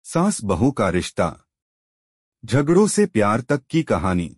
सास बहू का रिश्ता, झगड़ों से प्यार तक की कहानी।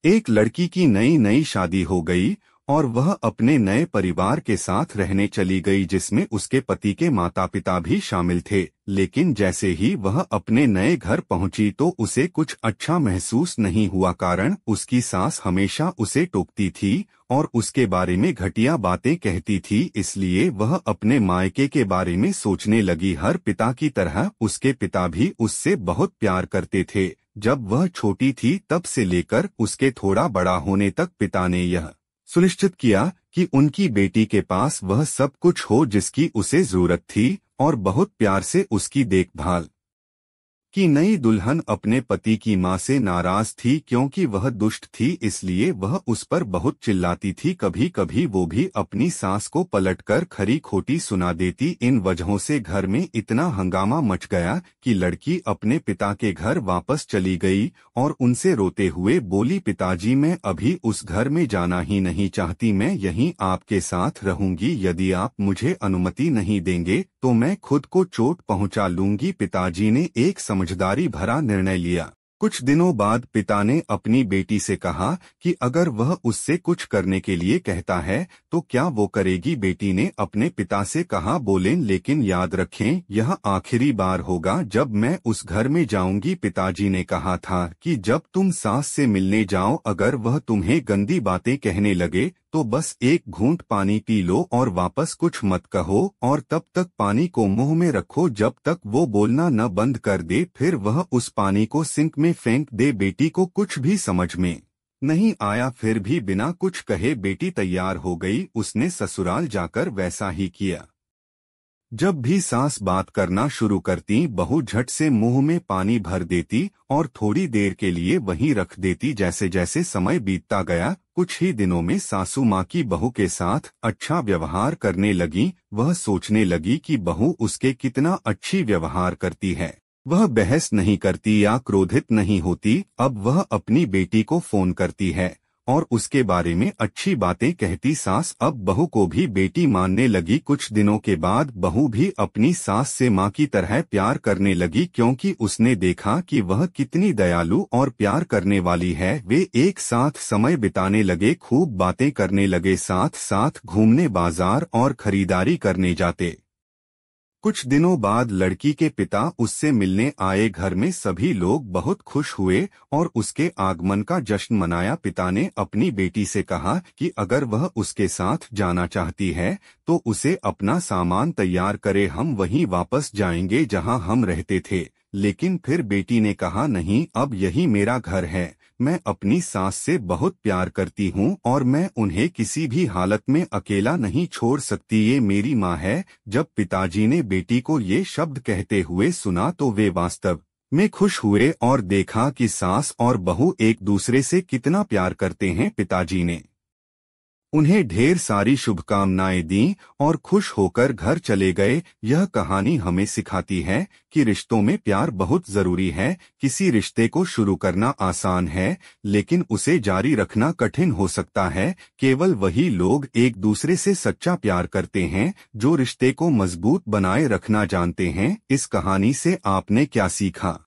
एक लड़की की नई नई शादी हो गई और वह अपने नए परिवार के साथ रहने चली गई, जिसमें उसके पति के माता पिता भी शामिल थे। लेकिन जैसे ही वह अपने नए घर पहुंची तो उसे कुछ अच्छा महसूस नहीं हुआ, कारण उसकी सास हमेशा उसे टोकती थी और उसके बारे में घटिया बातें कहती थी। इसलिए वह अपने मायके के बारे में सोचने लगी। हर पिता की तरह उसके पिता भी उससे बहुत प्यार करते थे। जब वह छोटी थी तब से लेकर उसके थोड़ा बड़ा होने तक पिता ने यह सुनिश्चित किया कि उनकी बेटी के पास वह सब कुछ हो जिसकी उसे जरूरत थी, और बहुत प्यार से उसकी देखभाल की। नई दुल्हन अपने पति की मां से नाराज थी क्योंकि वह दुष्ट थी, इसलिए वह उस पर बहुत चिल्लाती थी। कभी कभी वो भी अपनी सास को पलटकर खरी खोटी सुना देती। इन वजहों से घर में इतना हंगामा मच गया कि लड़की अपने पिता के घर वापस चली गई और उनसे रोते हुए बोली, पिताजी मैं अभी उस घर में जाना ही नहीं चाहती, मैं यहीं आपके साथ रहूंगी। यदि आप मुझे अनुमति नहीं देंगे तो मैं खुद को चोट पहुंचा लूंगी। पिताजी ने एक समझदारी भरा निर्णय लिया। कुछ दिनों बाद पिता ने अपनी बेटी से कहा कि अगर वह उससे कुछ करने के लिए कहता है तो क्या वो करेगी। बेटी ने अपने पिता से कहा, बोलें लेकिन याद रखें यह आखिरी बार होगा जब मैं उस घर में जाऊंगी। पिताजी ने कहा था कि जब तुम सास से मिलने जाओ अगर वह तुम्हें गंदी बातें कहने लगे तो बस एक घूंट पानी पी लो और वापस कुछ मत कहो, और तब तक पानी को मुंह में रखो जब तक वो बोलना न बंद कर दे, फिर वह उस पानी को सिंक में फेंक दे। बेटी को कुछ भी समझ में नहीं आया, फिर भी बिना कुछ कहे बेटी तैयार हो गई। उसने ससुराल जाकर वैसा ही किया। जब भी सास बात करना शुरू करती बहू झट से मुंह में पानी भर देती और थोड़ी देर के लिए वहीं रख देती। जैसे जैसे समय बीतता गया कुछ ही दिनों में सासू माँ की बहू के साथ अच्छा व्यवहार करने लगी। वह सोचने लगी कि बहू उसके कितना अच्छी व्यवहार करती है, वह बहस नहीं करती या क्रोधित नहीं होती। अब वह अपनी बेटी को फोन करती है और उसके बारे में अच्छी बातें कहती। सास अब बहू को भी बेटी मानने लगी। कुछ दिनों के बाद बहू भी अपनी सास से माँ की तरह प्यार करने लगी, क्योंकि उसने देखा कि वह कितनी दयालु और प्यार करने वाली है। वे एक साथ समय बिताने लगे, खूब बातें करने लगे, साथ साथ घूमने, बाजार और खरीदारी करने जाते। कुछ दिनों बाद लड़की के पिता उससे मिलने आए। घर में सभी लोग बहुत खुश हुए और उसके आगमन का जश्न मनाया। पिता ने अपनी बेटी से कहा कि अगर वह उसके साथ जाना चाहती है तो उसे अपना सामान तैयार करे, हम वहीं वापस जाएंगे जहां हम रहते थे। लेकिन फिर बेटी ने कहा, नहीं, अब यही मेरा घर है, मैं अपनी सास से बहुत प्यार करती हूँ और मैं उन्हें किसी भी हालत में अकेला नहीं छोड़ सकती, ये मेरी माँ है। जब पिताजी ने बेटी को ये शब्द कहते हुए सुना तो वे वास्तव में खुश हुए और देखा कि सास और बहू एक दूसरे से कितना प्यार करते हैं। पिताजी ने उन्हें ढेर सारी शुभकामनाएं दी और खुश होकर घर चले गए। यह कहानी हमें सिखाती है कि रिश्तों में प्यार बहुत जरूरी है। किसी रिश्ते को शुरू करना आसान है लेकिन उसे जारी रखना कठिन हो सकता है। केवल वही लोग एक दूसरे से सच्चा प्यार करते हैं जो रिश्ते को मजबूत बनाए रखना जानते हैं। इस कहानी से आपने क्या सीखा?